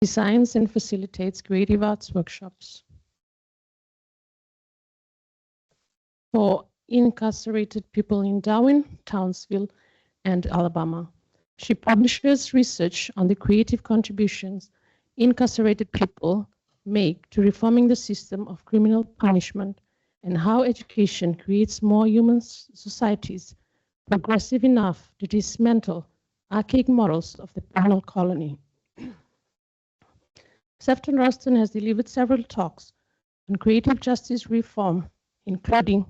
designs and facilitates creative arts workshops for incarcerated people in Darwin, Townsville, and Alabama. She publishes research on the creative contributions incarcerated people make to reforming the system of criminal punishment and how education creates more human societies progressive enough to dismantle archaic models of the penal colony. Sefton-Rowston has delivered several talks on creative justice reform, including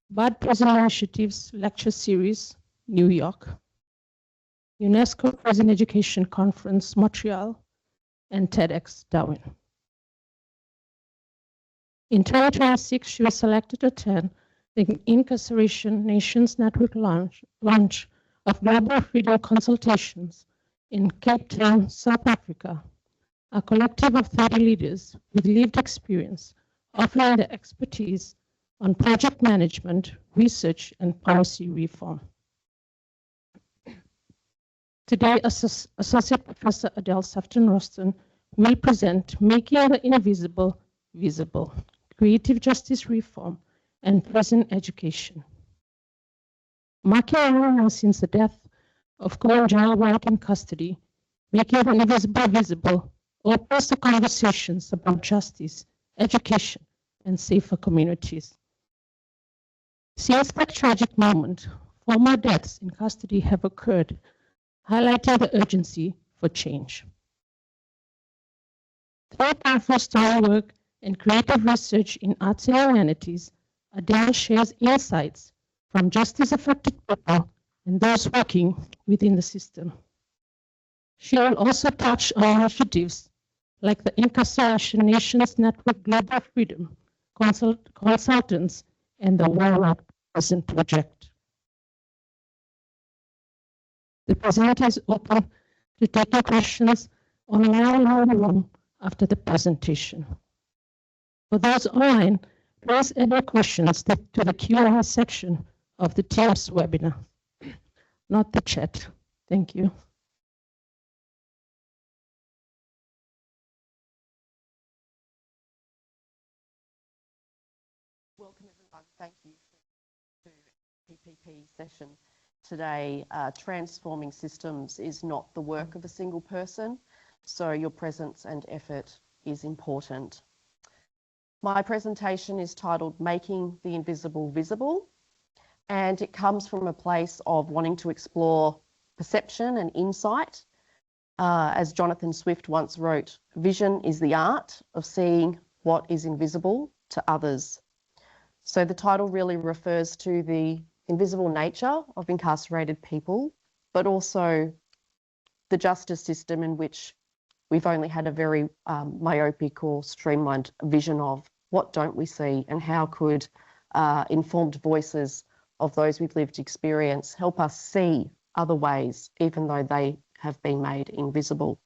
Bud Prison Initiative's lecture series, New York, UNESCO Prison Education Conference, Montreal, and TEDx Darwin. In 2026, she was selected to attend the Incarceration Nations Network launch of Global Freedom Consultations in Cape Town, South Africa, a collective of 30 leaders with lived experience, offering their expertise on project management, research, and policy reform. Today, Associate Professor Adelle Sefton-Rowston will present Making the Invisible Visible, Creative Justice Reform and Prison Education. Marking 1 year since the death of Kumanjayi White in custody, Making the Invisible Visible opens the conversations about justice, education, and safer communities. Since that tragic moment, 4 more deaths in custody have occurred, highlighting the urgency for change. Through powerful story work and creative research in arts and humanities, Adelle shares insights from justice-affected people and those working within the system. She will also touch on initiatives like the Incarceration Nations Network Global Freedom Consultants and the Ywrite Prison Project. The presenter is open to taking questions online or in the room after the presentation. For those online, please enter questions to the Q&A section of the Teams webinar, not the chat. Thank you. Welcome everyone. Thank you for the PPP session today. Transforming systems is not the work of a single person, so your presence and effort is important. My presentation is titled Making the Invisible Visible, and it comes from a place of wanting to explore perception and insight. As Jonathan Swift once wrote, vision is the art of seeing what is invisible to others. So the title really refers to the invisible nature of incarcerated people, but also the justice system in which we've only had a very myopic or streamlined vision of what don't we see, and how could informed voices of those with lived experience help us see other ways, even though they have been made invisible.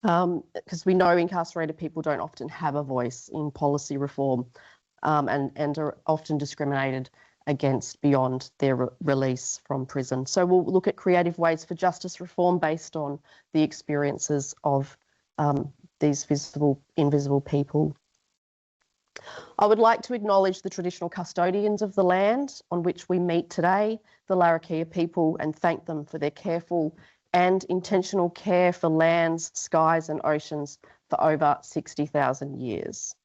Because we know incarcerated people don't often have a voice in policy reform and are often discriminated against beyond their release from prison. So we'll look at creative ways for justice reform based on the experiences of these invisible people. I would like to acknowledge the traditional custodians of the land on which we meet today, the Larrakia people, and thank them for their careful and intentional care for lands, skies and oceans for over 60,000 years.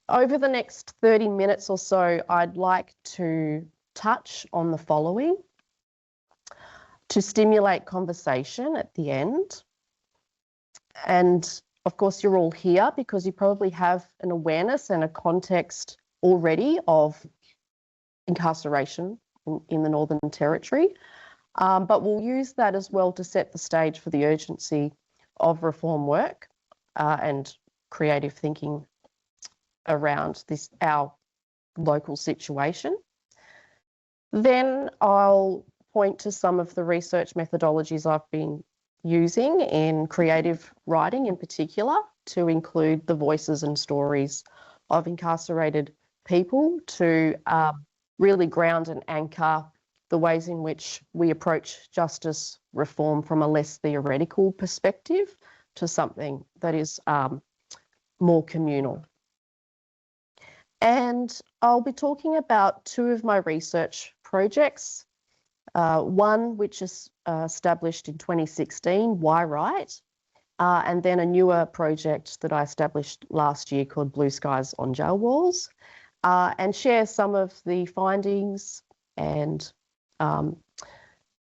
Over the next 30 minutes or so, I'd like to touch on the following: to stimulate conversation at the end. And of course, you're all here because you probably have an awareness and a context already of incarceration in the Northern Territory. But we'll use that as well to set the stage for the urgency of reform work and creative thinking around our local situation. Then I'll point to some of the research methodologies I've been using in creative writing in particular, to include the voices and stories of incarcerated people, to really ground and anchor the ways in which we approach justice reform from a less theoretical perspective to something that is more communal. And I'll be talking about two of my research projects. One which is established in 2016, Ywrite, and then a newer project that I established last year called Blue Skies on Jail Walls, and share some of the findings and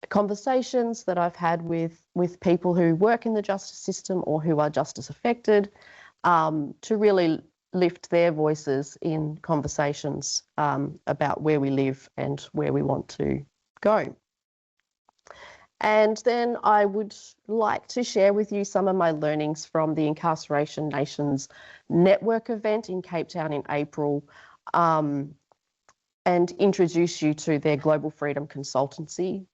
conversations that I've had with people who work in the justice system or who are justice affected, to really lift their voices in conversations about where we live and where we want to go. And then I would like to share with you some of my learnings from the Incarceration Nations Network event in Cape Town in April, and introduce you to their Global Freedom Consultancy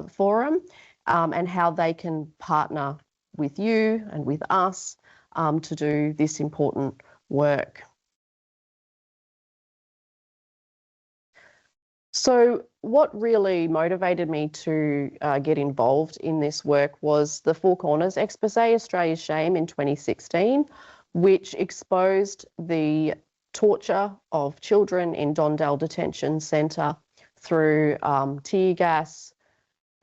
Forum, and how they can partner with you and with us to do this important work. So what really motivated me to get involved in this work was the Four Corners Expose, Australia's Shame, in 2016, which exposed the torture of children in Dondale Detention Centre through tear gas,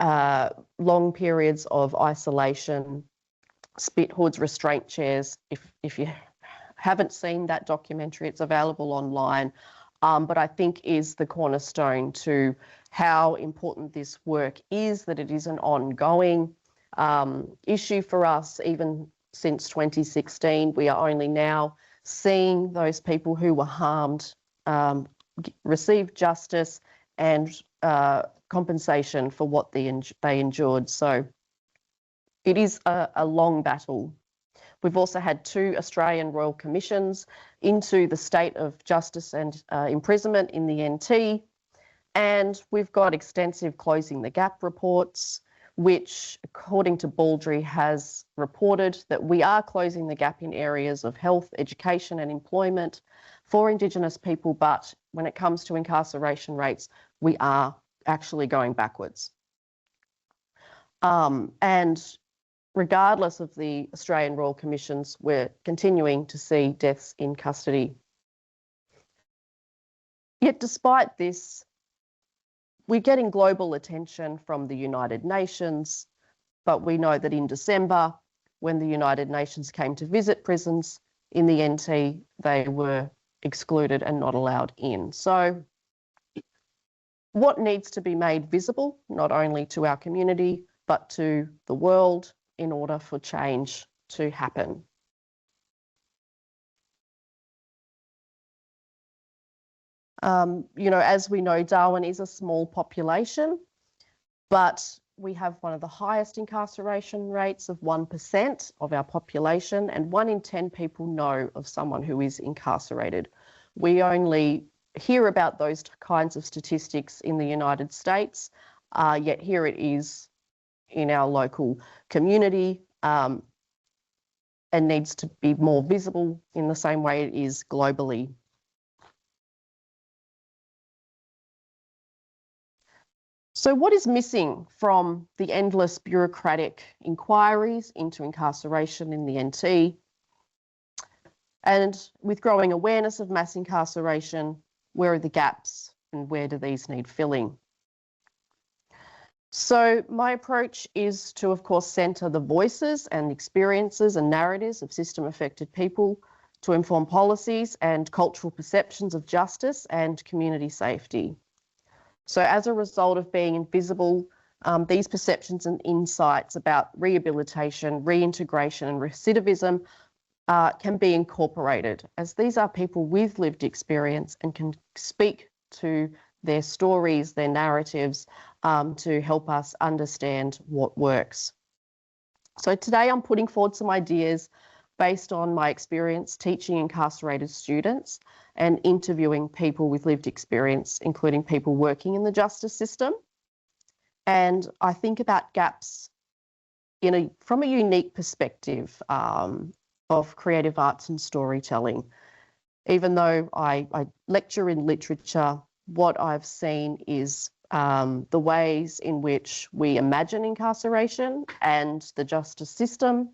long periods of isolation, spit hoods, restraint chairs. If you haven't seen that documentary, it's available online, but I think is the cornerstone to how important this work is, that it is an ongoing issue for us. Even since 2016, we are only now seeing those people who were harmed receive justice and compensation for what they endured. So it is a long battle. We've also had 2 Australian Royal Commissions into the state of justice and imprisonment in the NT. And we've got extensive Closing the Gap reports, which, according to Baldry, has reported that we are closing the gap in areas of health, education and employment for Indigenous people. But when it comes to incarceration rates, we are actually going backwards. And regardless of the Australian Royal Commissions, we're continuing to see deaths in custody. Yet despite this, we're getting global attention from the United Nations, but we know that in December, when the United Nations came to visit prisons in the NT, they were excluded and not allowed in. So what needs to be made visible, not only to our community, but to the world, in order for change to happen? You know, as we know, Darwin is a small population, but we have one of the highest incarceration rates of 1% of our population, and 1 in 10 people know of someone who is incarcerated. We only hear about those kinds of statistics in the United States, yet here it is in our local community, and needs to be more visible in the same way it is globally. So what is missing from the endless bureaucratic inquiries into incarceration in the NT? And with growing awareness of mass incarceration, where are the gaps and where do these need filling? So my approach is to, of course, centre the voices and experiences and narratives of system-affected people to inform policies and cultural perceptions of justice and community safety. So as a result of being invisible, these perceptions and insights about rehabilitation, reintegration and recidivism can be incorporated, as these are people with lived experience and can speak to their stories, their narratives, to help us understand what works. So today I'm putting forward some ideas based on my experience teaching incarcerated students and interviewing people with lived experience, including people working in the justice system. And I think about gaps from a unique perspective of creative arts and storytelling. Even though I lecture in literature, what I've seen is the ways in which we imagine incarceration and the justice system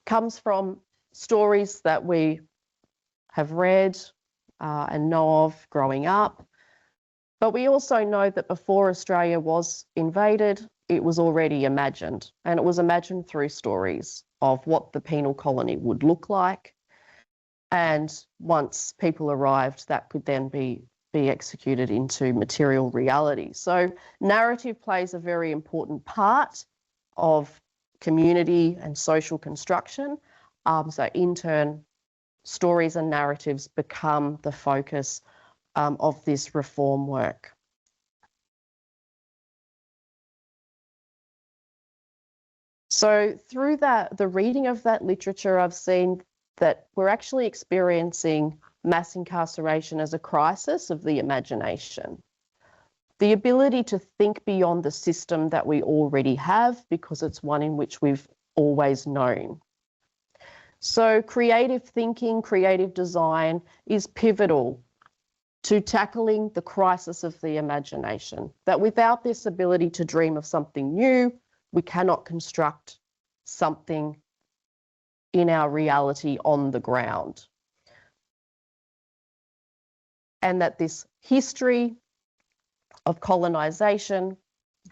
comes from stories that we have read and know of growing up. But we also know that before Australia was invaded, it was already imagined, and it was imagined through stories of what the penal colony would look like. And once people arrived, that could then be executed into material reality. So narrative plays a very important part of community and social construction. So in turn, stories and narratives become the focus of this reform work. So through the reading of that literature, I've seen that we're actually experiencing mass incarceration as a crisis of the imagination. The ability to think beyond the system that we already have, because it's one in which we've always known. So creative thinking, creative design is pivotal to tackling the crisis of the imagination. That without this ability to dream of something new, we cannot construct something in our reality on the ground. And that this history of colonisation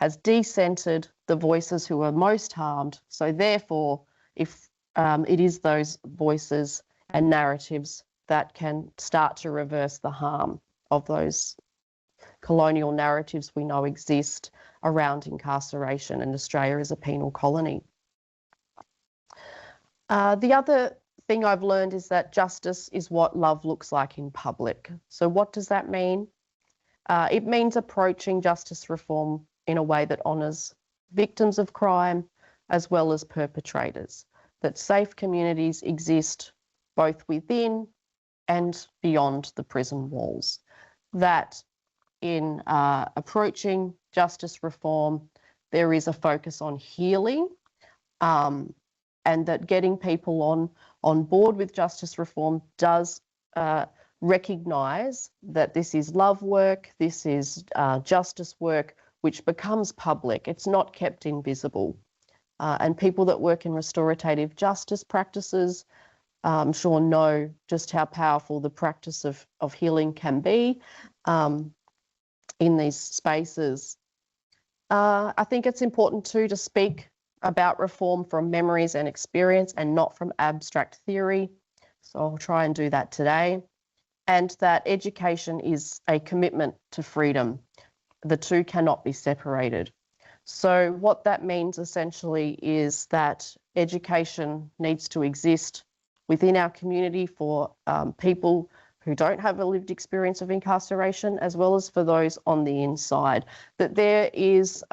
has decentered the voices who are most harmed. So therefore, if it is those voices and narratives that can start to reverse the harm of those colonial narratives we know exist around incarceration and Australia as a penal colony. The other thing I've learned is that justice is what love looks like in public. So what does that mean? It means approaching justice reform in a way that honours victims of crime as well as perpetrators, that safe communities exist both within and beyond the prison walls, that in approaching justice reform, there is a focus on healing, and that getting people on board with justice reform does recognise that this is love work, this is justice work, which becomes public. It's not kept invisible. And people that work in restorative justice practices, I'm sure know just how powerful the practice of healing can be in these spaces. I think it's important too to speak about reform from memories and experience and not from abstract theory. So I'll try and do that today. And that education is a commitment to freedom. The two cannot be separated. So what that means essentially is that education needs to exist within our community for people who don't have a lived experience of incarceration, as well as for those on the inside. That there is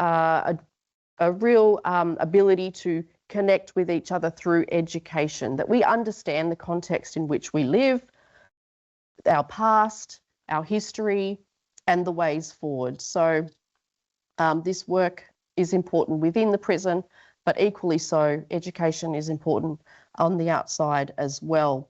a real ability to connect with each other through education, that we understand the context in which we live, our past, our history, and the ways forward. So this work is important within the prison, but equally so, education is important on the outside as well.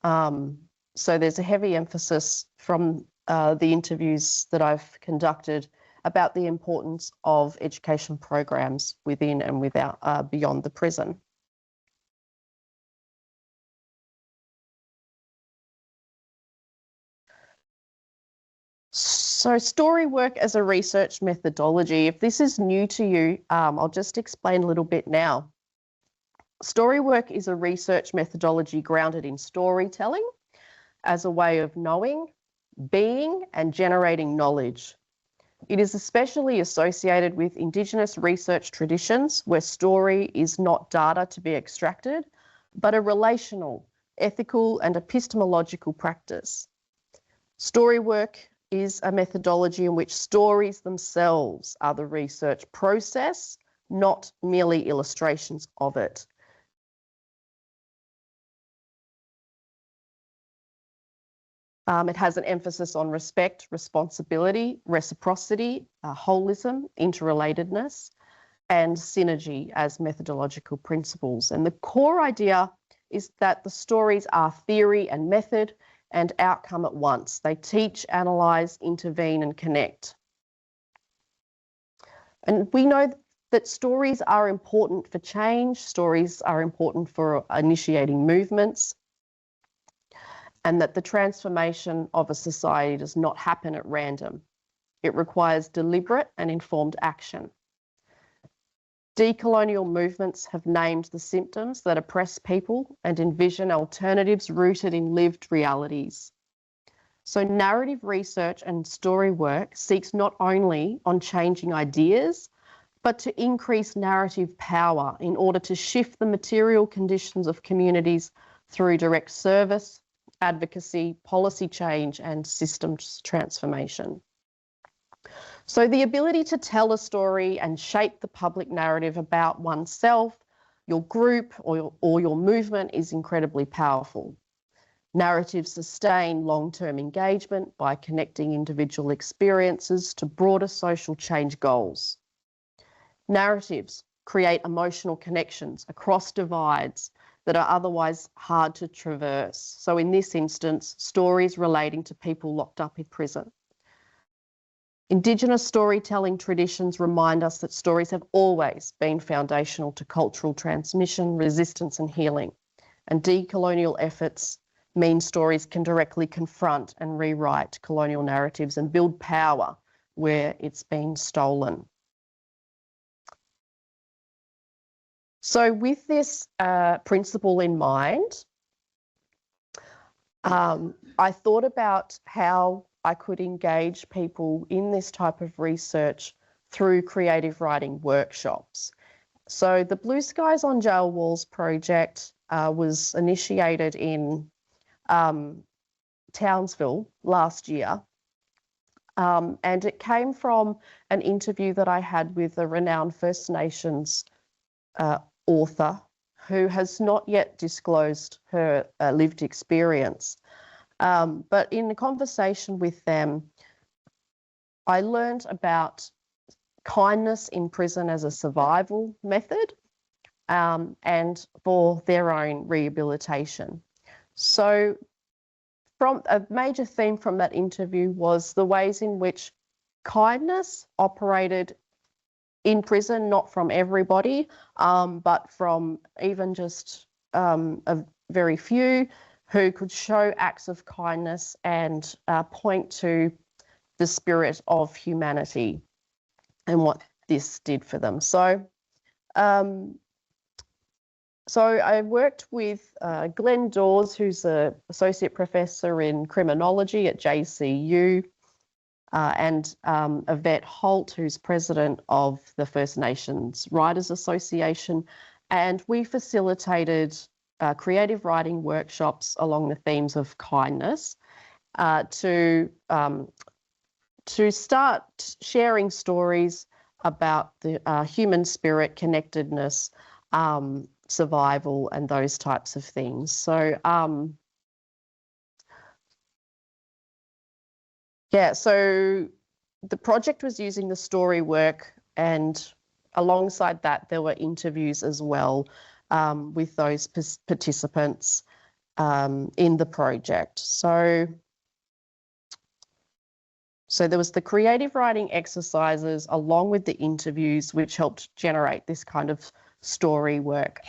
So there's a heavy emphasis from the interviews that I've conducted about the importance of education programs within and without, beyond the prison. So story work as a research methodology, if this is new to you, I'll just explain a little bit now. Story work is a research methodology grounded in storytelling as a way of knowing, being, and generating knowledge. It is especially associated with Indigenous research traditions where story is not data to be extracted, but a relational, ethical, and epistemological practice. Story work is a methodology in which stories themselves are the research process, not merely illustrations of it. It has an emphasis on respect, responsibility, reciprocity, holism, interrelatedness, and synergy as methodological principles. And the core idea is that the stories are theory and method and outcome at once. They teach, analyse, intervene, and connect. And we know that stories are important for change, stories are important for initiating movements, and that the transformation of a society does not happen at random. It requires deliberate and informed action. Decolonial movements have named the symptoms that oppress people and envision alternatives rooted in lived realities. So narrative research and story work seeks not only on changing ideas, but to increase narrative power in order to shift the material conditions of communities through direct service, advocacy, policy change, and systems transformation. So the ability to tell a story and shape the public narrative about oneself, your group, or your movement is incredibly powerful. Narratives sustain long-term engagement by connecting individual experiences to broader social change goals. Narratives create emotional connections across divides that are otherwise hard to traverse. So in this instance, stories relating to people locked up in prison. Indigenous storytelling traditions remind us that stories have always been foundational to cultural transmission, resistance, and healing. And decolonial efforts mean stories can directly confront and rewrite colonial narratives and build power where it's been stolen. So with this principle in mind, I thought about how I could engage people in this type of research through creative writing workshops. So the Blue Skies on Jail Walls project was initiated in Townsville last year. And it came from an interview that I had with a renowned First Nations author who has not yet disclosed her lived experience. But in the conversation with them, I learned about kindness in prison as a survival method and for their own rehabilitation. So from a major theme from that interview was the ways in which kindness operated in prison, not from everybody, but from even just a very few who could show acts of kindness and point to the spirit of humanity and what this did for them. So I worked with Glenn Dawes, who's an associate professor in criminology at JCU, and Yvette Holt, who's president of the First Nations Writers Association. And we facilitated creative writing workshops along the themes of kindness to start sharing stories about the human spirit, connectedness, survival, and those types of things. So so the project was using the story work, and alongside that there were interviews as well with those participants in the project. So there was the creative writing exercises along with the interviews, which helped generate this kind of story work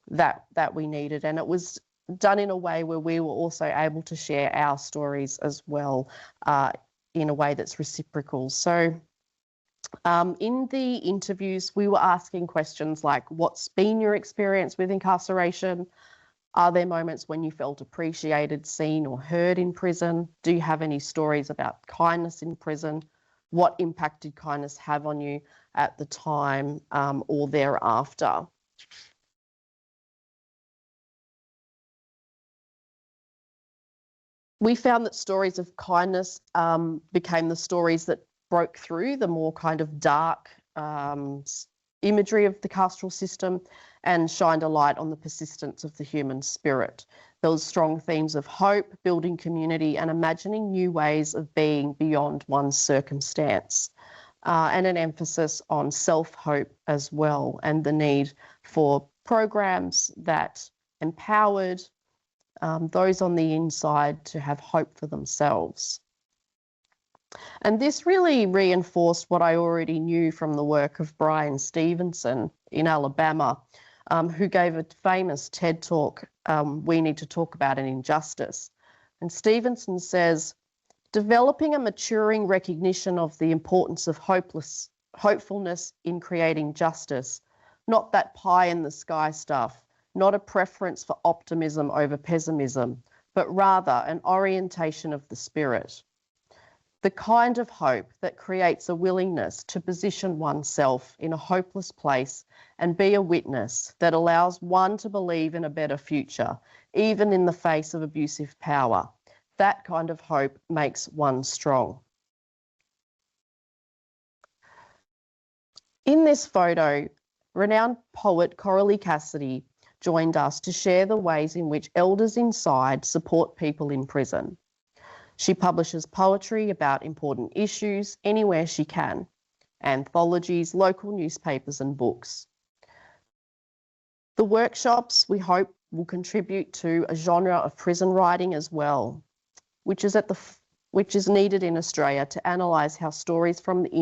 that we needed. And it was done in a way where we were also able to share our stories as well in a way that's reciprocal. So in the interviews, we were asking questions like, what's been your experience with incarceration? Are there moments when you felt appreciated, seen, or heard in prison? Do you have any stories about kindness in prison? What impact did kindness have on you at the time or thereafter? We found that stories of kindness became the stories that broke through the more kind of dark imagery of the carceral system and shined a light on the persistence of the human spirit. There was strong themes of hope, building community, and imagining new ways of being beyond one's circumstance, and an emphasis on self-hope as well, and the need for programs that empowered those on the inside to have hope for themselves. And this really reinforced what I already knew from the work of Brian Stevenson in Alabama, who gave a famous TED talk, We Need to Talk About an Injustice. And Stevenson says, developing a maturing recognition of the importance of hopefulness in creating justice, not that pie in the sky stuff, not a preference for optimism over pessimism, but rather an orientation of the spirit. The kind of hope that creates a willingness to position oneself in a hopeless place and be a witness that allows one to believe in a better future, even in the face of abusive power. That kind of hope makes one strong. In this photo, renowned poet Coralie Cassidy joined us to share the ways in which elders inside support people in prison. She publishes poetry about important issues anywhere she can, anthologies, local newspapers and books. The workshops, we hope, will contribute to a genre of prison writing as well, which is needed in Australia to analyse how stories from the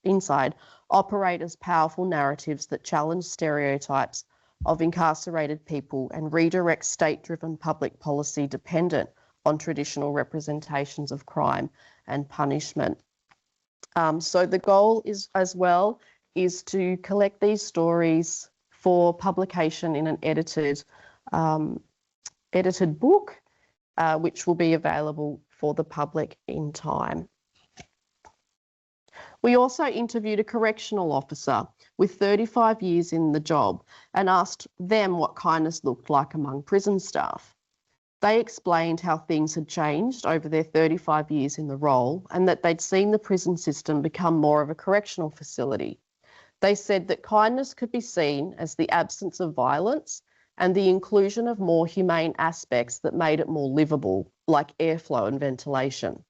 inside operate as powerful narratives that challenge stereotypes of incarcerated people and redirect state-driven public policy dependent on traditional representations of crime and punishment. So the goal is to collect these stories for publication in an edited book, which will be available for the public in time. We also interviewed a correctional officer with 35 years in the job and asked them what kindness looked like among prison staff. They explained how things had changed over their 35 years in the role and that they'd seen the prison system become more of a correctional facility. They said that kindness could be seen as the absence of violence and the inclusion of more humane aspects that made it more livable, like airflow and ventilation.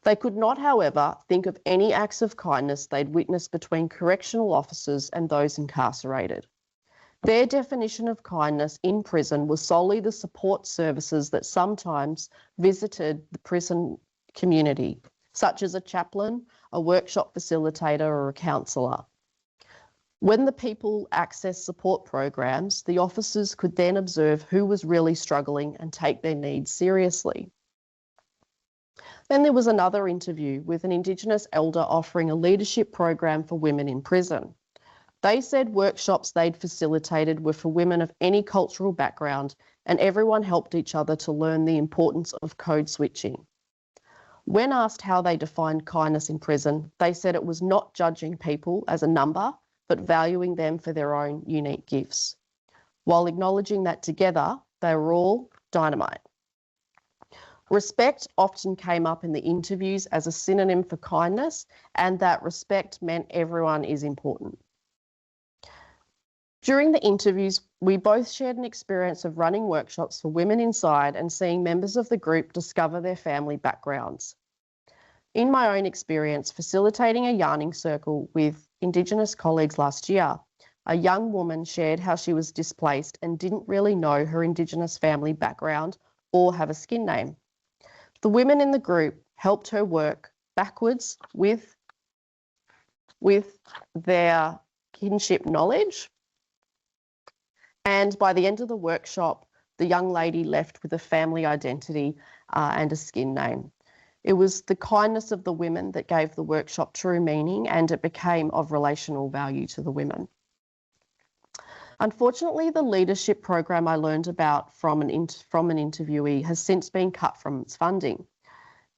They could not, however, think of any acts of kindness they'd witnessed between correctional officers and those incarcerated. Their definition of kindness in prison was solely the support services that sometimes visited the prison community, such as a chaplain, a workshop facilitator, or a counsellor. When the people accessed support programs, the officers could then observe who was really struggling and take their needs seriously. Then there was another interview with an Indigenous elder offering a leadership program for women in prison. They said workshops they'd facilitated were for women of any cultural background, and everyone helped each other to learn the importance of code switching. When asked how they defined kindness in prison, they said it was not judging people as a number, but valuing them for their own unique gifts, while acknowledging that together they were all dynamite. Respect often came up in the interviews as a synonym for kindness, and that respect meant everyone is important. During the interviews, we both shared an experience of running workshops for women inside and seeing members of the group discover their family backgrounds. In my own experience, facilitating a yarning circle with Indigenous colleagues last year, a young woman shared how she was displaced and didn't really know her Indigenous family background or have a skin name. The women in the group helped her work backwards with their kinship knowledge. And by the end of the workshop, the young lady left with a family identity and a skin name. It was the kindness of the women that gave the workshop true meaning, and it became of relational value to the women. Unfortunately, the leadership program I learned about from an interviewee has since been cut from its funding.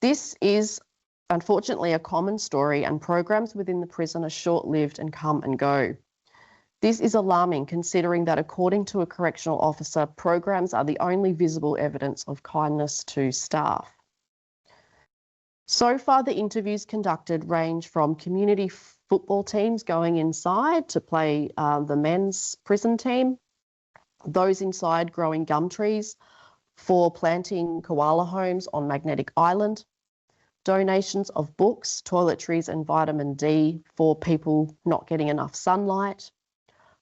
This is unfortunately a common story, and programs within the prison are short-lived and come and go. This is alarming, considering that according to a correctional officer, programs are the only visible evidence of kindness to staff. So far, the interviews conducted range from community football teams going inside to play the men's prison team, those inside growing gum trees for planting koala homes on Magnetic Island, donations of books, toiletries and vitamin D for people not getting enough sunlight,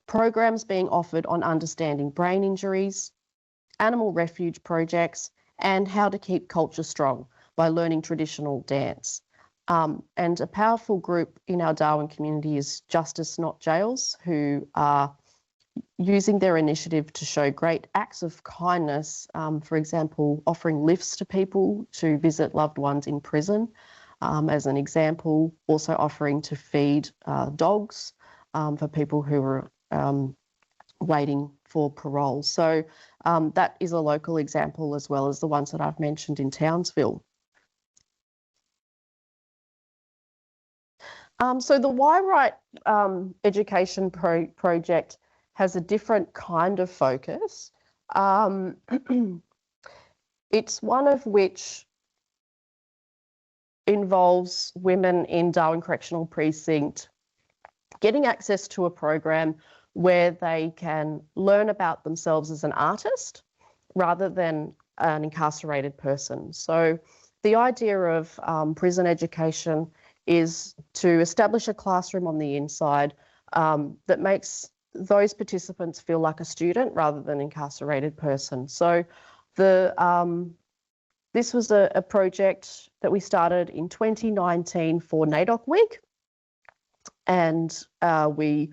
programs being offered on understanding brain injuries, animal refuge projects, and how to keep culture strong by learning traditional dance. And a powerful group in our Darwin community is Justice Not Jails, who are using their initiative to show great acts of kindness, for example, offering lifts to people to visit loved ones in prison, as an example, also offering to feed dogs for people who are waiting for parole. So that is a local example as well as the ones that I've mentioned in Townsville. So the Ywrite education project has a different kind of focus. It's one of which involves women in Darwin Correctional Precinct getting access to a program where they can learn about themselves as an artist rather than an incarcerated person. So the idea of prison education is to establish a classroom on the inside that makes those participants feel like a student rather than an incarcerated person. So this was a project that we started in 2019 for NAIDOC Week, and we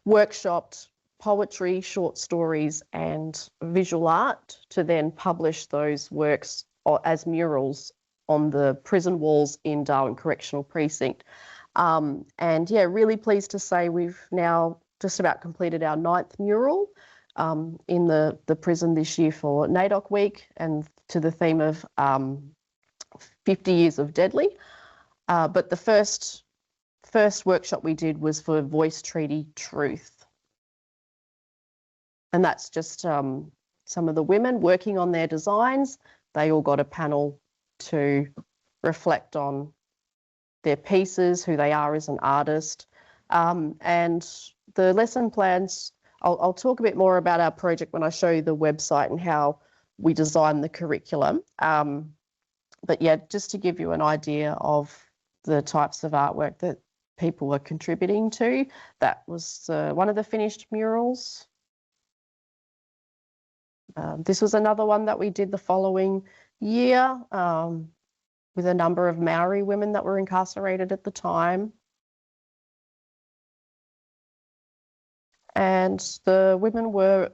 workshopped poetry, short stories and visual art to then publish those works as murals on the prison walls in Darwin Correctional Precinct. And yeah, really pleased to say we've now just about completed our 9th mural in the prison this year for NAIDOC Week, and to the theme of 50 years of Deadly. But the first workshop we did was for Voice Treaty Truth. And that's just some of the women working on their designs. They all got a panel to reflect on their pieces, who they are as an artist. And the lesson plans, I'll talk a bit more about our project when I show you the website and how we design the curriculum. But yeah, just to give you an idea of the types of artwork that people were contributing to, that was one of the finished murals. This was another one that we did the following year with a number of Maori women that were incarcerated at the time. And the women were,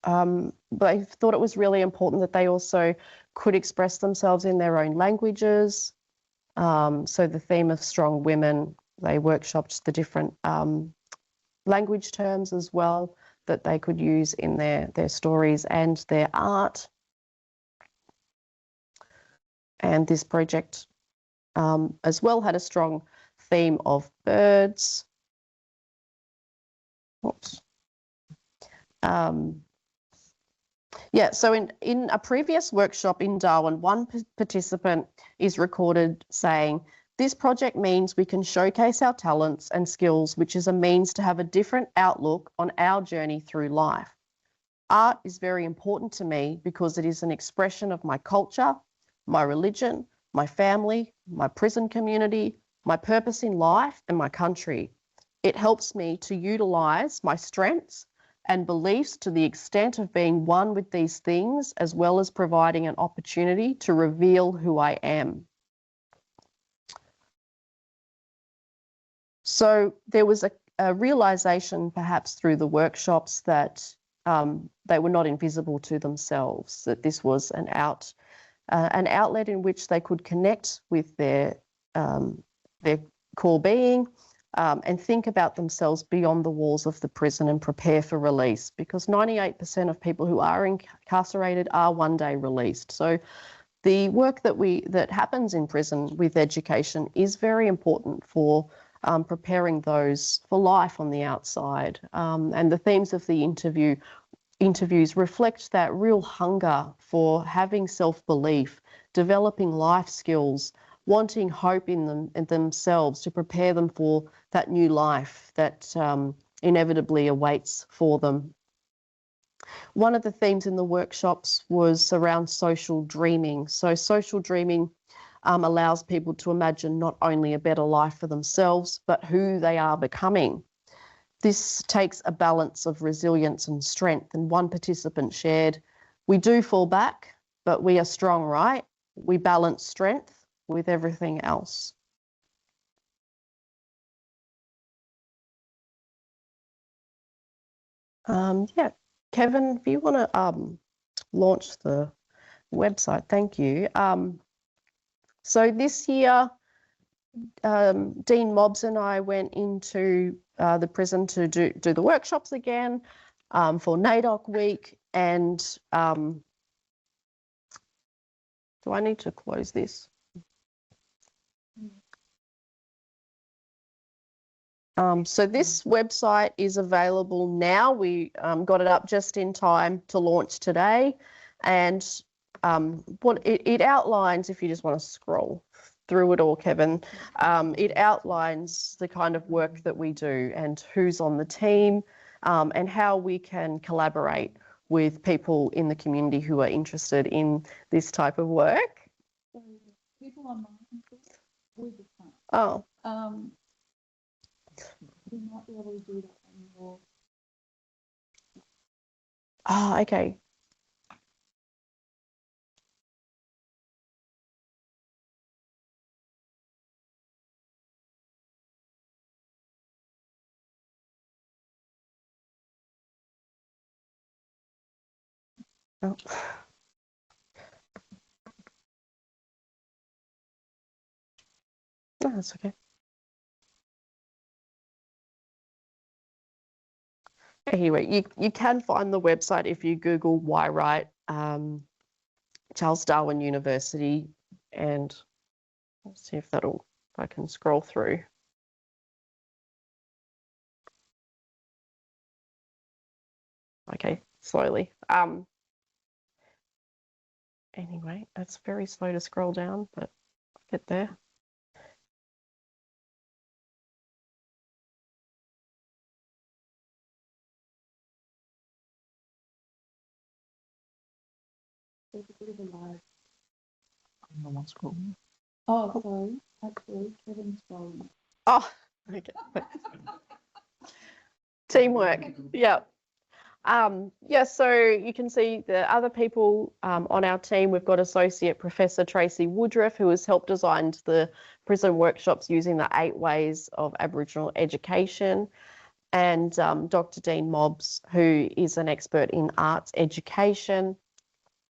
they thought it was really important that they also could express themselves in their own languages. So the theme of strong women, they workshopped the different language terms as well that they could use in their stories and their art. And this project as well had a strong theme of birds. Oops. Yeah, so in a previous workshop in Darwin, one participant is recorded saying, "This project means we can showcase our talents and skills, which is a means to have a different outlook on our journey through life. Art is very important to me because it is an expression of my culture, my religion, my family, my prison community, my purpose in life and my country. It helps me to utilise my strengths and beliefs to the extent of being one with these things, as well as providing an opportunity to reveal who I am." So there was a realisation perhaps through the workshops that they were not invisible to themselves, that this was an outlet in which they could connect with their core being, and think about themselves beyond the walls of the prison and prepare for release, because 98% of people who are incarcerated are one day released. So the work that happens in prison with education is very important for preparing those for life on the outside. And the themes of the interviews reflect that real hunger for having self-belief, developing life skills, wanting hope in themselves to prepare them for that new life that inevitably awaits for them. One of the themes in the workshops was around social dreaming. So social dreaming allows people to imagine not only a better life for themselves, but who they are becoming. This takes a balance of resilience and strength. And one participant shared, "We do fall back, but we are strong, right? We balance strength with everything else." Yeah, Kevin, if you want to launch the website, thank you. So this year, Dean Mobbs and I went into the prison to do the workshops again for NAIDOC week. And do I need to close this? So this website is available now. We got it up just in time to launch today. And what it outlines, if you just want to scroll through it all, Kevin, it outlines the kind of work that we do and who's on the team and how we can collaborate with people in the community who are interested in this type of work. So people online, we just can't. Oh. We might be able to do that on your. Ah, okay. Oh. No, that's okay. Anyway, you can find the website if you Google Ywrite, Charles Darwin University, and let's see if I can scroll through. Okay, slowly. Anyway, it's very slow to scroll down, but I'll get there. There's a bit of a live. No one's scrolling. Oh, sorry. Actually, Kevin's scrolling. Oh, okay. Teamwork. Yeah. Yeah, so you can see the other people on our team. We've got Associate Professor Tracy Woodruff, who has helped design the prison workshops using the 8 ways of Aboriginal education, and Dr. Dean Mobbs, who is an expert in arts education,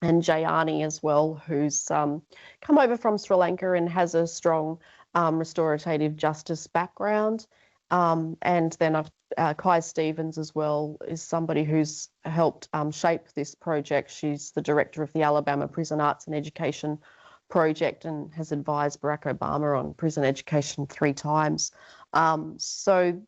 and Jayani as well, who's come over from Sri Lanka and has a strong restorative justice background. And then Kai Stevens as well is somebody who's helped shape this project. She's the director of the Alabama Prison Arts and Education Project and has advised Barack Obama on prison education 3 times. So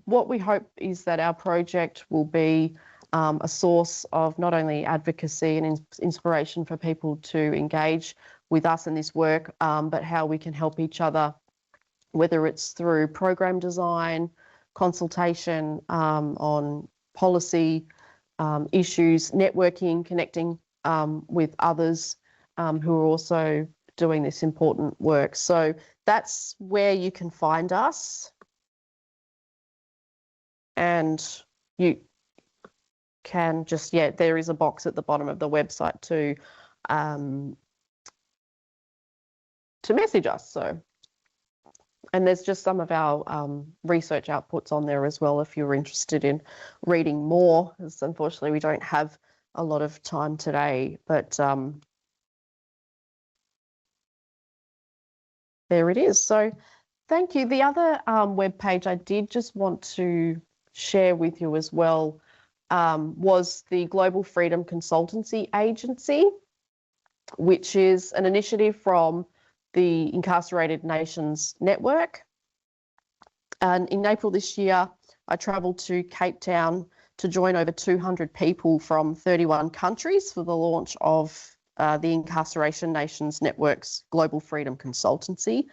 what we hope is that our project will be a source of not only advocacy and inspiration for people to engage with us in this work, but how we can help each other, whether it's through program design, consultation on policy issues, networking, connecting with others who are also doing this important work. So that's where you can find us. And you can just, there is a box at the bottom of the website to message us. So, and there's just some of our research outputs on there as well if you're interested in reading more, because unfortunately we don't have a lot of time today, but there it is. So thank you. The other web page I did just want to share with you as well was the Global Freedom Consultancy Agency, which is an initiative from the Incarcerated Nations Network. And in April this year, I travelled to Cape Town to join over 200 people from 31 countries for the launch of the Incarceration Nations Network's Global Freedom Consultancy.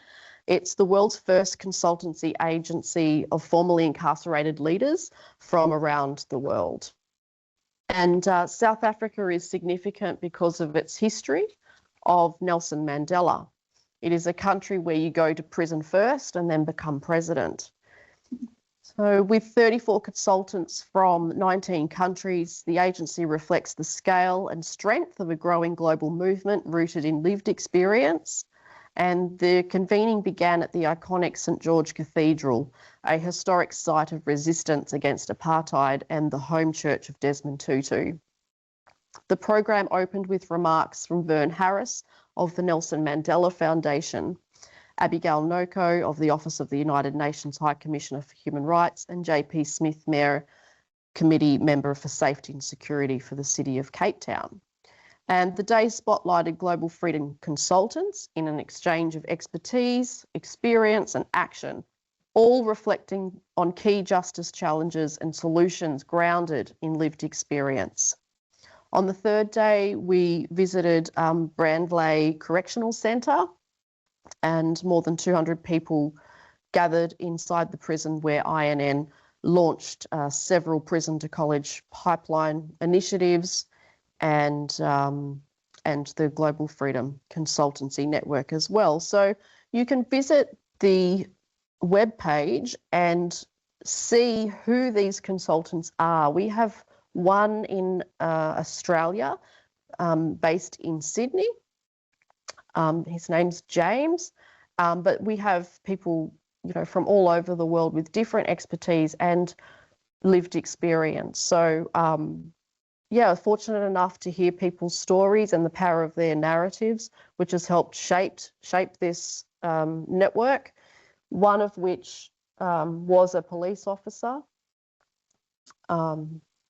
It's the world's first consultancy agency of formerly incarcerated leaders from around the world. And South Africa is significant because of its history of Nelson Mandela. It is a country where you go to prison first and then become president. So with 34 consultants from 19 countries, the agency reflects the scale and strength of a growing global movement rooted in lived experience And the convening began at the iconic St George Cathedral, a historic site of resistance against apartheid and the home church of Desmond Tutu. The program opened with remarks from Vern Harris of the Nelson Mandela Foundation, Abigail Noko of the Office of the United Nations High Commissioner for Human Rights, and JP Smith, Mayor Committee Member for Safety and Security for the City of Cape Town. And the day spotlighted global freedom consultants in an exchange of expertise, experience and action, all reflecting on key justice challenges and solutions grounded in lived experience. On the third day, we visited Brandley Correctional Centre, and more than 200 people gathered inside the prison where INN launched several prison to college pipeline initiatives and the Global Freedom Consultancy Network as well. So you can visit the webpage and see who these consultants are. We have one in Australia, based in Sydney. His name's James, but we have people, from all over the world with different expertise and lived experience. So, fortunate enough to hear people's stories and the power of their narratives, which has helped shape this network. One of which was a police officer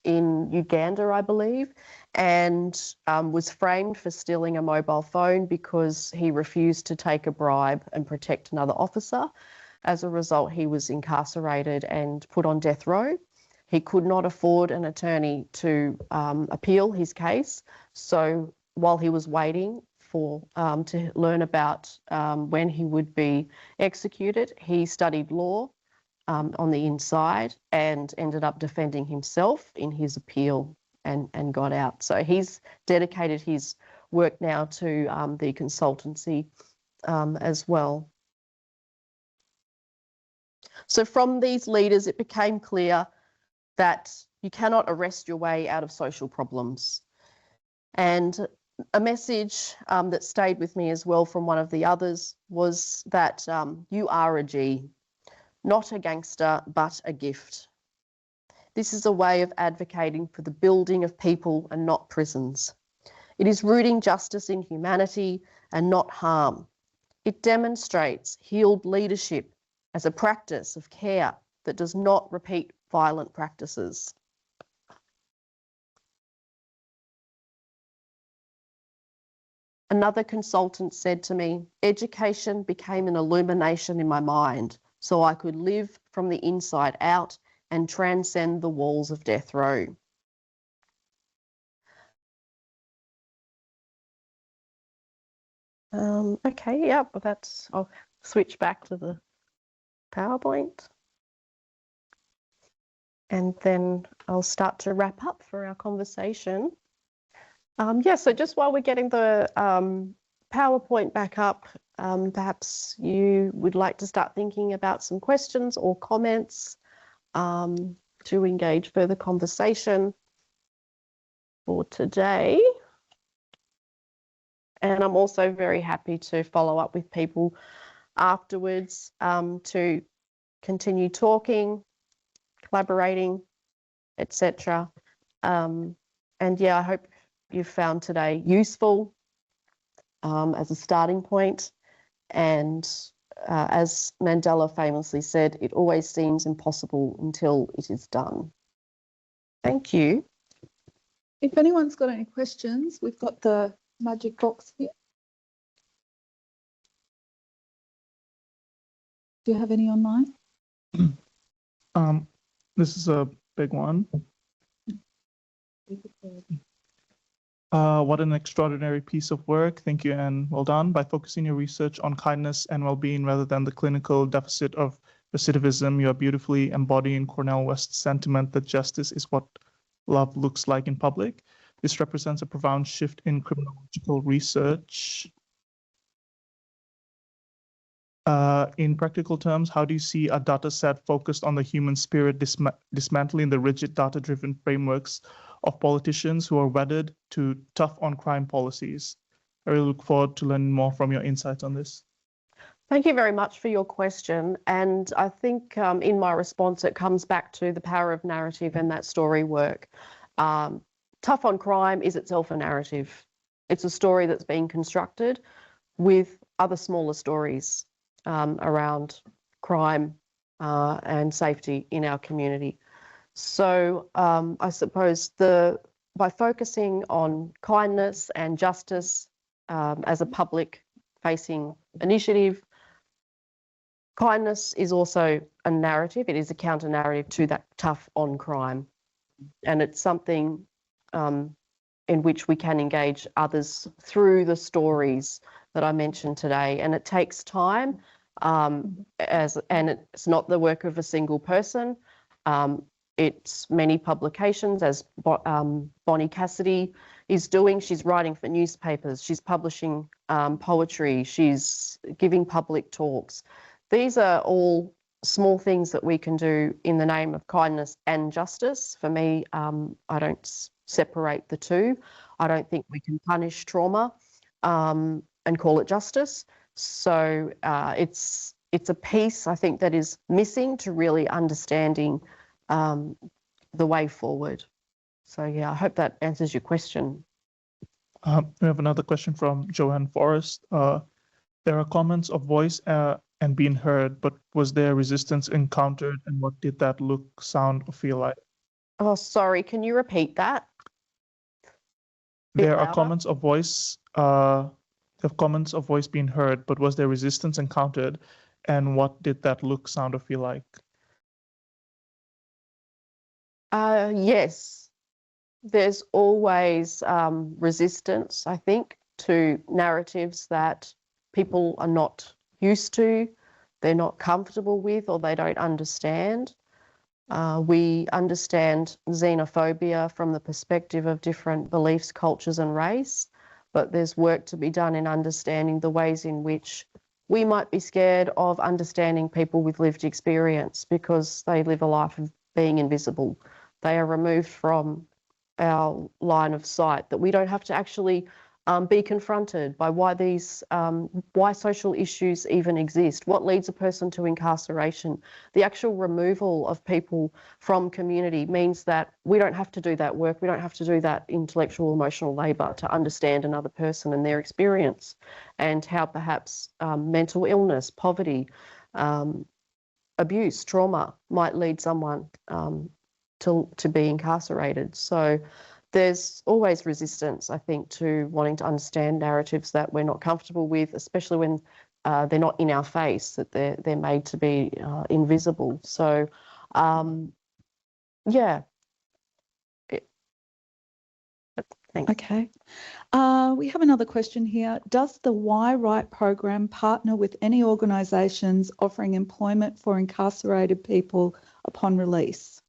in Uganda, I believe, and was framed for stealing a mobile phone because he refused to take a bribe and protect another officer. As a result, he was incarcerated and put on death row. He could not afford an attorney to appeal his case. So while he was waiting for to learn about when he would be executed, he studied law on the inside and ended up defending himself in his appeal and got out. So he's dedicated his work now to the consultancy as well. So from these leaders, it became clear that you cannot arrest your way out of social problems. And a message that stayed with me as well from one of the others was that you are a G, not a gangster, but a gift. This is a way of advocating for the building of people and not prisons. It is rooting justice in humanity and not harm. It demonstrates healed leadership as a practice of care that does not repeat violent practices. Another consultant said to me, education became an illumination in my mind so I could live from the inside out and transcend the walls of death row. Okay, yeah, but I'll switch back to the PowerPoint. And then I'll start to wrap up for our conversation. So just while we're getting the PowerPoint back up, perhaps you would like to start thinking about some questions or comments to engage further conversation for today. And I'm also very happy to follow up with people afterwards to continue talking, collaborating, etc. And yeah, I hope you've found today useful as a starting point. And as Mandela famously said, it always seems impossible until it is done. Thank you. If anyone's got any questions, we've got the magic box here. Do you have any online? This is a big one. What an extraordinary piece of work. Thank you and well done. By focusing your research on kindness and well-being rather than the clinical deficit of recidivism, you are beautifully embodying Cornel West's sentiment that justice is what love looks like in public. This represents a profound shift in criminological research. In practical terms, how do you see a data set focused on the human spirit dismantling the rigid data-driven frameworks of politicians who are wedded to tough on crime policies? I really look forward to learning more from your insights on this. Thank you very much for your question. And I think in my response, it comes back to the power of narrative and that story work. Tough on Crime is itself a narrative. It's a story that's being constructed with other smaller stories around crime and safety in our community. So I suppose by focusing on kindness and justice as a public-facing initiative, kindness is also a narrative. It is a counter-narrative to that tough on crime. And it's something in which we can engage others through the stories that I mentioned today. And it takes time, and it's not the work of a single person. It's many publications, as Bonnie Cassidy is doing. She's writing for newspapers, she's publishing poetry, she's giving public talks. These are all small things that we can do in the name of kindness and justice. For me, I don't separate the two. I don't think we can punish trauma and call it justice. So it's a piece, I think, that is missing to really understanding the way forward. So yeah, I hope that answers your question. We have another question from Joanne Forrest. There are comments of voice and being heard, but was there resistance encountered, and what did that look, sound, or feel like? Oh, sorry, can you repeat that? There are comments of voice. Comments of voice being heard, but was there resistance encountered, and what did that look, sound, or feel like? Yes, there's always resistance, I think, to narratives that people are not used to, they're not comfortable with, or they don't understand. We understand xenophobia from the perspective of different beliefs, cultures, and race, but there's work to be done in understanding the ways in which we might be scared of understanding people with lived experience because they live a life of being invisible. They are removed from our line of sight, that we don't have to actually be confronted by why social issues even exist, what leads a person to incarceration. The actual removal of people from community means that we don't have to do that work, we don't have to do that intellectual, emotional labour to understand another person and their experience, and how perhaps mental illness, poverty, abuse, trauma might lead someone to be incarcerated. So there's always resistance, I think, to wanting to understand narratives that we're not comfortable with, especially when they're not in our face, that they're made to be invisible. So, yeah. Thanks. Okay. We have another question here. Does the Ywrite program partner with any organisations offering employment for incarcerated people upon release?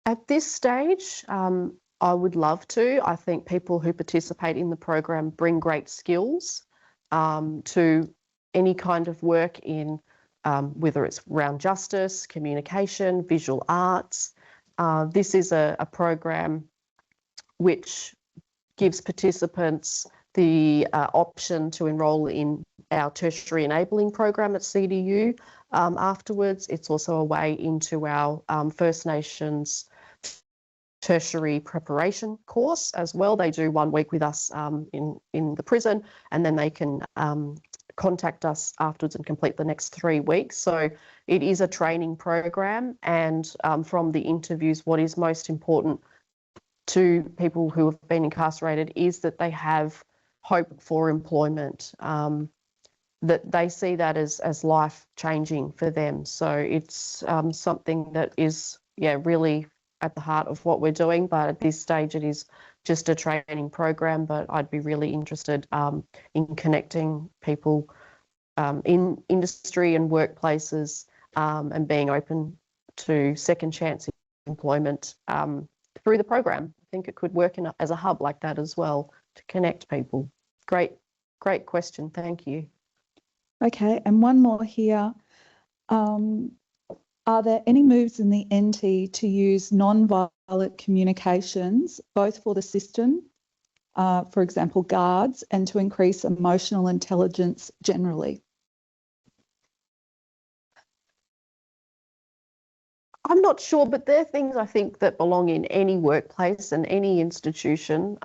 At this stage, I would love to. I think people who participate in the program bring great skills to any kind of work in, whether it's around justice, communication, visual arts. This is a program which gives participants the option to enrol in our tertiary enabling program at CDU. Afterwards, it's also a way into our First Nations tertiary preparation course as well. They do 1 week with us in the prison, and then they can contact us afterwards and complete the next 3 weeks. So it is a training program, and from the interviews, what is most important to people who have been incarcerated is that they have hope for employment, that they see that as life-changing for them. So it's something that is, really at the heart of what we're doing, but at this stage it is just a training program. But I'd be really interested in connecting people in industry and workplaces and being open to second chance employment through the program. I think it could work as a hub like that as well to connect people. Great question, thank you. Okay, and one more here. Are there any moves in the NT to use non-violent communications, both for the system for example, guards, and to increase emotional intelligence generally? I'm not sure, but they're things I think that belong in any workplace and any institution.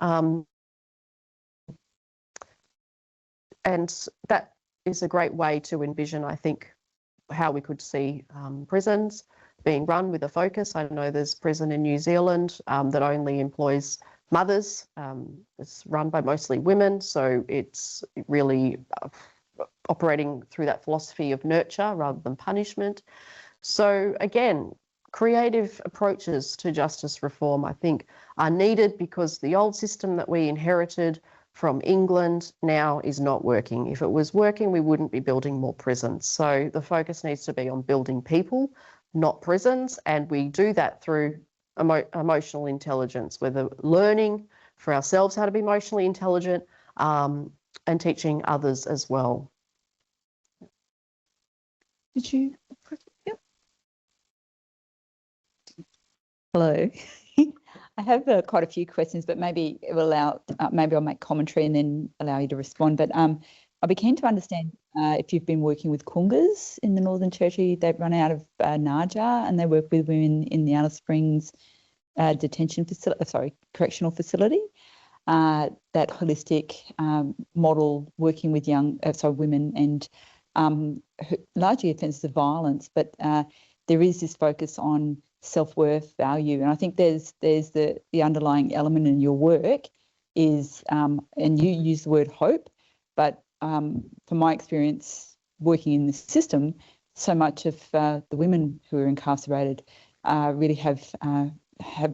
And that is a great way to envision, I think, how we could see prisons being run with a focus. I know there's a prison in New Zealand that only employs mothers. It's run by mostly women, so it's really operating through that philosophy of nurture rather than punishment. So again, creative approaches to justice reform, I think, are needed because the old system that we inherited from England now is not working. If it was working, we wouldn't be building more prisons. So the focus needs to be on building people, not prisons, and we do that through emotional intelligence, whether learning for ourselves how to be emotionally intelligent and teaching others as well. Did you? Yep. Hello. I have quite a few questions, but maybe it will allow. Maybe I'll make commentary and then allow you to respond. But I'd be keen to understand if you've been working with Koongas in the Northern Territory. They've run out of Naja, and they work with women in the Alice Springs detention facility. Correctional facility. That holistic model, working with women and largely offences of violence, but there is this focus on self-worth, value, and I think there's the underlying element in your work is, and you use the word hope, but from my experience working in this system, so much of the women who are incarcerated really have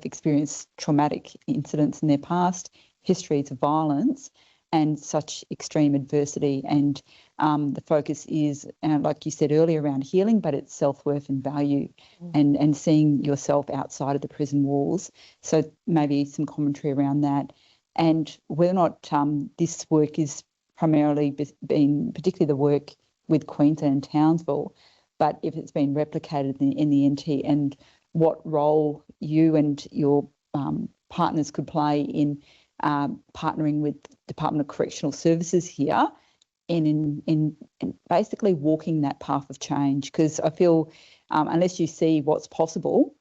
experienced traumatic incidents in their past, histories of violence, and such extreme adversity. And the focus is, like you said earlier, around healing, but it's self-worth and value and seeing yourself outside of the prison walls. So maybe some commentary around that. And whether or not this work is primarily been, particularly the work with Queensland and Townsville, but if it's been replicated in the NT, and what role you and your partners could play in partnering with Department of Correctional Services here in basically walking that path of change. Because I feel unless you see what's possible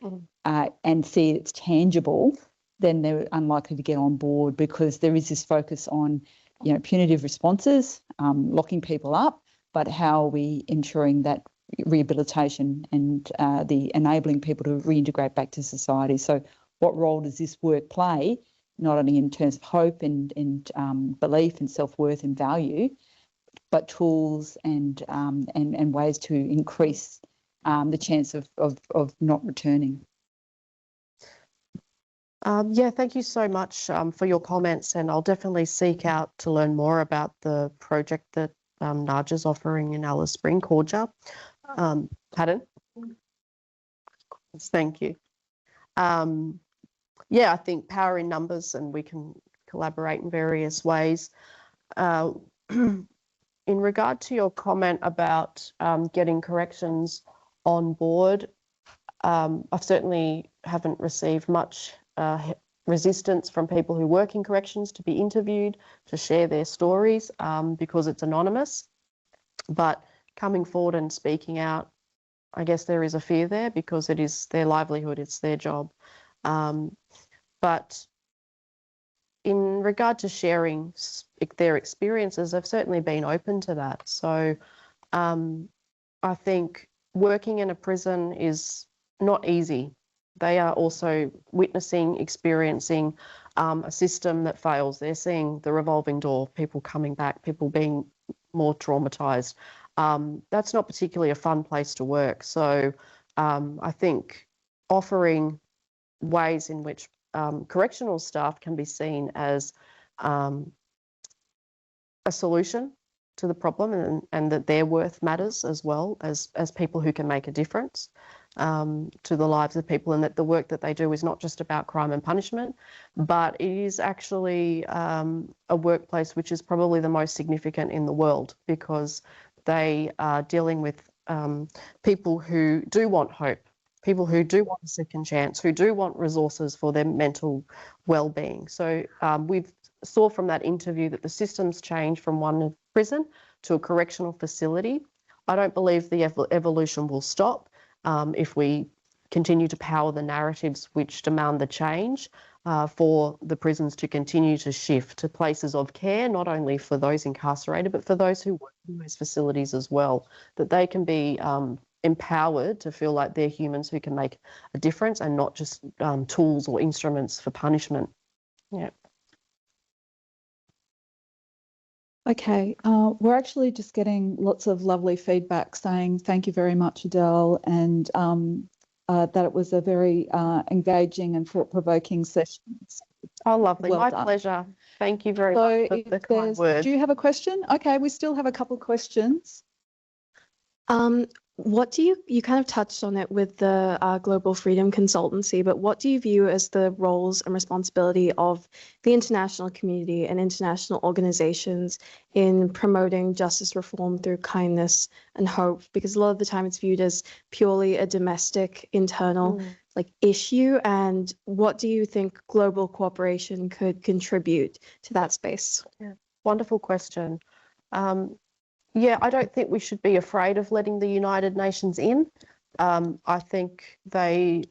and see it's tangible, then they're unlikely to get on board, because there is this focus on, punitive responses, locking people up, but how are we ensuring that rehabilitation and the enabling people to reintegrate back to society? So what role does this work play, not only in terms of hope and belief and self-worth and value, but tools and ways to increase the chance of not returning? Thank you so much for your comments, and I'll definitely seek out to learn more about the project that Naja's offering in Alice Springs, Korja. Pardon? Thank you. I think power in numbers, and we can collaborate in various ways. In regard to your comment about getting corrections on board, I certainly haven't received much resistance from people who work in corrections to be interviewed, to share their stories, because it's anonymous. But coming forward and speaking out, I guess there is a fear there, because it is their livelihood, it's their job. But in regard to sharing their experiences, I've certainly been open to that. So I think working in a prison is not easy. They are also witnessing, experiencing a system that fails. They're seeing the revolving door, people coming back, people being more traumatised. That's not particularly a fun place to work. So I think offering ways in which correctional staff can be seen as a solution to the problem, and that their worth matters as well as people who can make a difference to the lives of people, and that the work that they do is not just about crime and punishment, but it is actually a workplace which is probably the most significant in the world, because they are dealing with people who do want hope, people who do want a second chance, who do want resources for their mental well-being. So we've saw from that interview that the systems change from one prison to a correctional facility. I don't believe the evolution will stop if we continue to power the narratives which demand the change for the prisons to continue to shift to places of care, not only for those incarcerated, but for those who work in those facilities as well, that they can be empowered to feel like they're humans who can make a difference and not just tools or instruments for punishment. Yeah. Okay, we're actually just getting lots of lovely feedback saying thank you very much, Adelle, and that it was a very engaging and thought-provoking session. Oh, lovely. Well My done. pleasure. Thank you very So much for the kind words. do you have a question? Okay, we still have a couple of questions. What do you kind of touched on it with the Global Freedom Consultancy, but what do you view as the roles and responsibility of the international community and international organizations in promoting justice reform through kindness and hope? Because a lot of the time it's viewed as purely a domestic, internal like issue. And what do you think global cooperation could contribute to that space? Yeah. Wonderful question. Yeah, I don't think we should be afraid of letting the United Nations in. I think they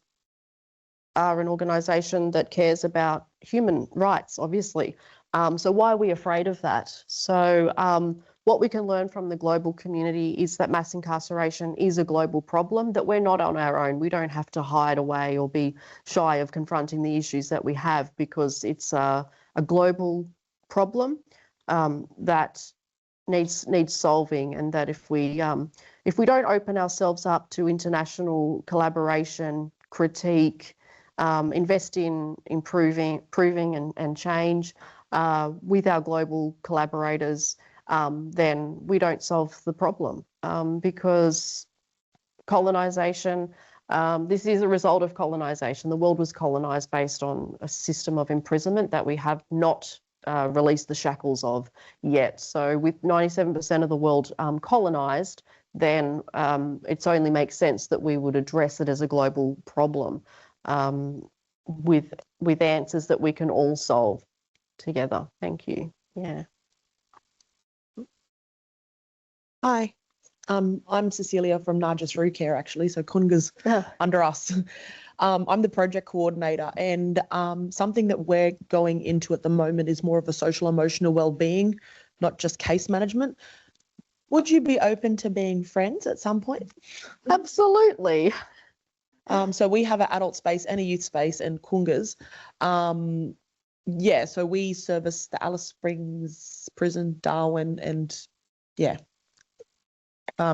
are an organisation that cares about human rights, obviously. So why are we afraid of that? So what we can learn from the global community is that mass incarceration is a global problem, that we're not on our own. We don't have to hide away or be shy of confronting the issues that we have, because it's a global problem that needs solving, and that if we don't open ourselves up to international collaboration, critique, invest in improving and change with our global collaborators, then we don't solve the problem, because colonization, this is a result of colonization. The world was colonized based on a system of imprisonment that we have not released the shackles of yet. So with 97% of the world colonized, then it only makes sense that we would address it as a global problem with answers that we can all solve together. Thank you. Yeah. Hi, I'm Cecilia from Nargis Care, actually, so Kunga's under us. I'm the project coordinator, and something that we're going into at the moment is more of a social emotional well-being, not just case management. Would you be open to being friends at some point? Absolutely. So we have an adult space and a youth space in Kunga's. Yeah, so we service the Alice Springs prison, Darwin, and yeah,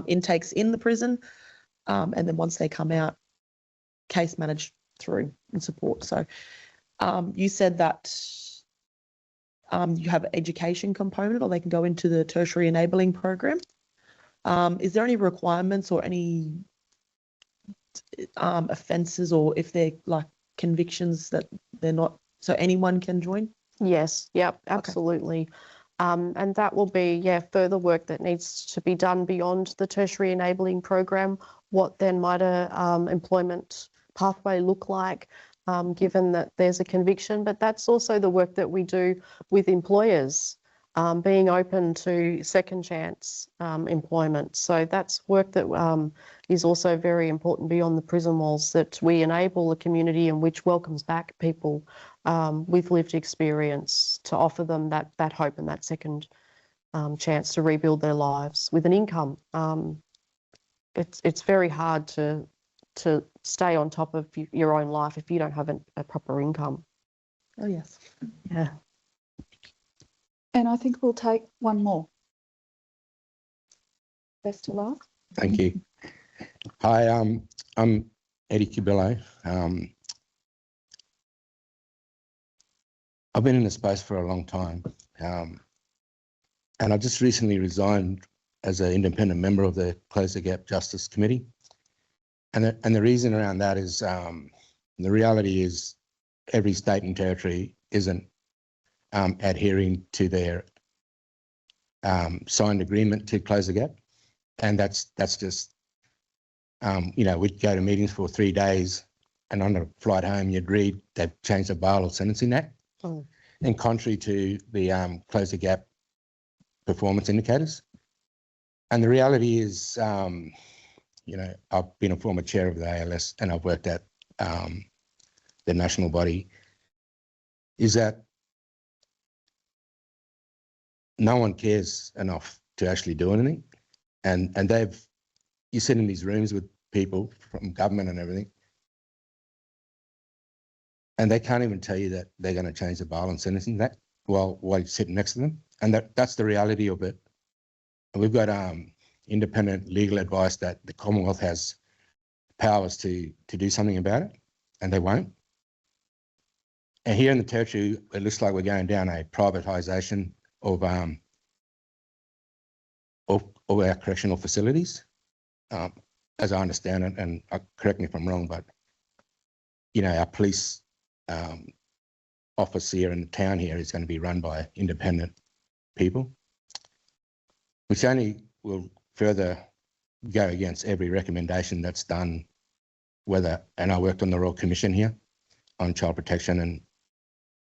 intakes in the prison, and then once they come out, case managed through and support. So you said that you have an education component, or they can go into the tertiary enabling program. Is there any requirements or any offences, or if they're like convictions that they're not, so anyone can join? Yes, yep, absolutely. And that will be, further work that needs to be done beyond the tertiary enabling program. What then might a employment pathway look like, given that there's a conviction? But that's also the work that we do with employers, being open to second chance employment. So that's work that is also very important beyond the prison walls, that we enable a community in which welcomes back people with lived experience, to offer them that hope and that second chance to rebuild their lives with an income. It's very hard to stay on top of your own life if you don't have a proper income. Oh, yes. Yeah. And I think we'll take one more. Best to last. Thank you. Hi, I'm Eddie Cubillo. I've been in the space for a long time, and I just recently resigned as an independent member of the Close the Gap Justice Committee. And the reason around that is the reality is every state and territory isn't adhering to their signed agreement to close the gap, and that's just we'd go to meetings for 3 days, and on the flight home, you'd read they've changed the bail or sentencing act. Oh. And contrary to the close the gap performance indicators. And the reality is, I've been a former chair of the ALS and I've worked at the national body, is that no one cares enough to actually do anything. And you sit in these rooms with people from government and everything, and they can't even tell you that they're going to change the bail and sentencing that while you're sitting next to them. And that's the reality of it. And we've got independent legal advice that the Commonwealth has powers to do something about it, and they won't. And here in the Territory, it looks like we're going down a privatisation of our correctional facilities, as I understand it. And correct me if I'm wrong, but our police office here in the town here is going to be run by independent people, which only will further go against every recommendation that's done, and I worked on the Royal Commission here on child protection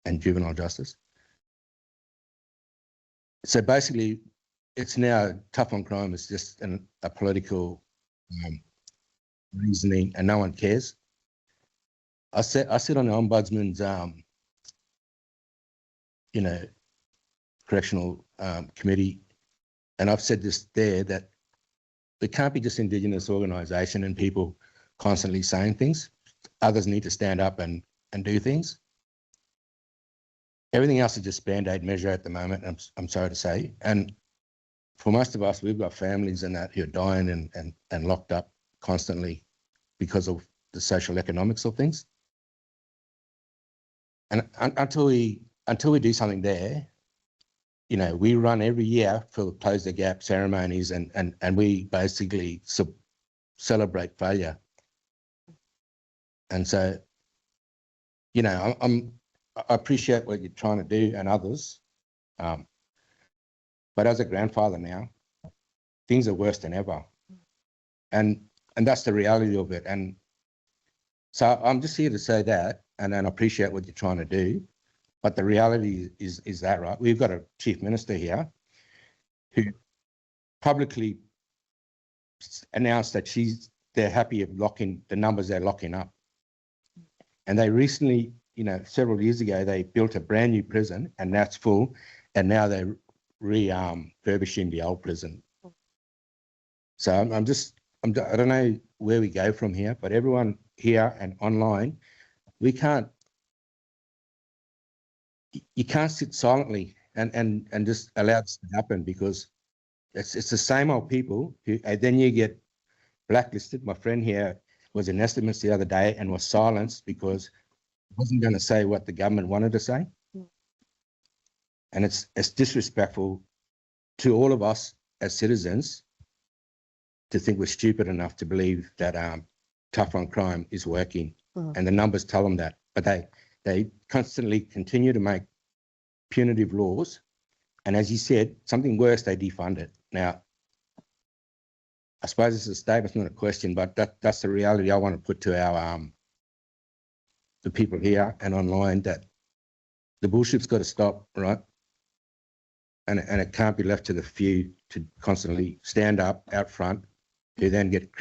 and juvenile justice. So basically, it's now tough on crime is just a political reasoning, and no one cares. I sit on the Ombudsman's, correctional committee, and I've said this there, that there can't be just Indigenous organisation and people constantly saying things. Others need to stand up and do things. Everything else is just Band-Aid measure at the moment, I'm sorry to say. And for most of us, we've got families and that who are dying and locked up constantly because of the social economics of things. And until we do something there, we run every year for Close the Gap ceremonies, and we basically celebrate failure. And so, I appreciate what you're trying to do and others, but as a grandfather now, things are worse than ever, and that's the reality of it. And so I'm just here to say that, and I appreciate what you're trying to do. But the reality is that, right? We've got a chief minister here who publicly announced that they're happy of locking the numbers they're locking up. And they recently, several years ago, they built a brand new prison, and that's full. And now they're refurbishing the old prison. So I don't know where we go from here, but everyone here and online, you can't sit silently and just allow this to happen, because it's the same old people who, and then you get blacklisted. My friend here was in estimates the other day and was silenced because he wasn't going to say what the government wanted to say. And it's disrespectful to all of us as citizens to think we're stupid enough to believe that tough on crime is working. And the numbers tell them that, but they constantly continue to make punitive laws. And as you said, something worse, they defund it. Now, I suppose it's a statement, not a question, but that's the reality I want to put to our the people here and online, that the bullshit's got to stop, right? And it can't be left to the few to constantly stand up out front, who then get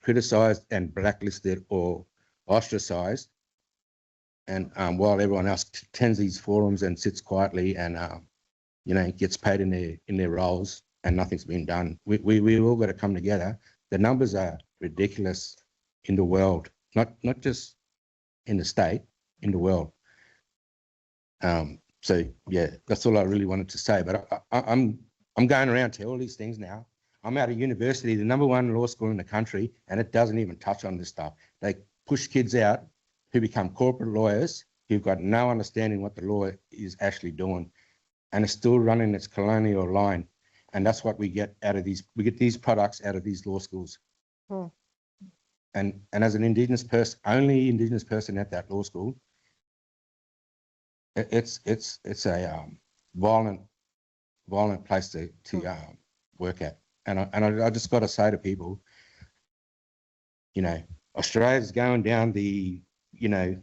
criticised and blacklisted or ostracised. And while everyone else attends these forums and sits quietly and gets paid in their roles, and nothing's been done. We all got to come together. The numbers are ridiculous in the world, not just in the state, in the world. So yeah, that's all I really wanted to say. But I'm going around to all these things now. I'm out of university, the #1 law school in the country, and it doesn't even touch on this stuff. They push kids out who become corporate lawyers who've got no understanding what the law is actually doing, and it's still running its colonial line. And that's what we get out of these. We get these products out of these law schools. And as an Indigenous person, only Indigenous person at that law school, it's a violent place to work at. And I just got to say to people, you know, Australia's going down the, you know,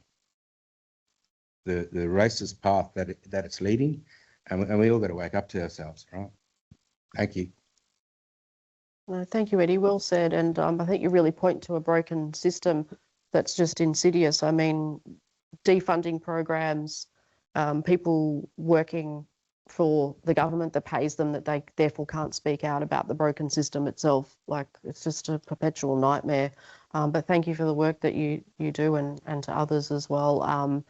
the racist path that it's leading, and we all got to wake up to ourselves, right? Thank you. No, thank you, Eddie. Well said. And I think you really point to a broken system that's just insidious. I mean, defunding programs, people working for the government that pays them, that they therefore can't speak out about the broken system itself. Like, it's just a perpetual nightmare. But thank you for the work that you do, and to others as well.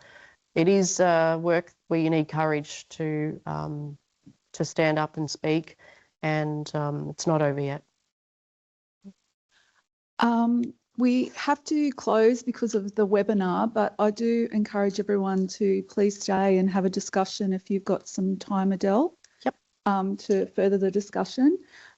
It is work where you need courage to stand up and speak, and it's not over yet. We have to close because of the webinar, but I do encourage everyone to please stay and have a discussion if you've got some time, Adelle. Yep. To further the discussion.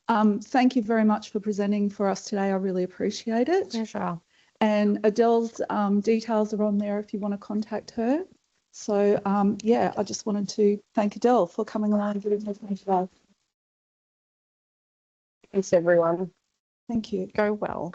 Thank you very much for presenting for us today. I really appreciate it. Pleasure. And Adelle's details are on there if you want to contact her. So yeah, I just wanted to thank Adelle for coming along and giving her time today. Thanks, everyone. Thank you. Go well.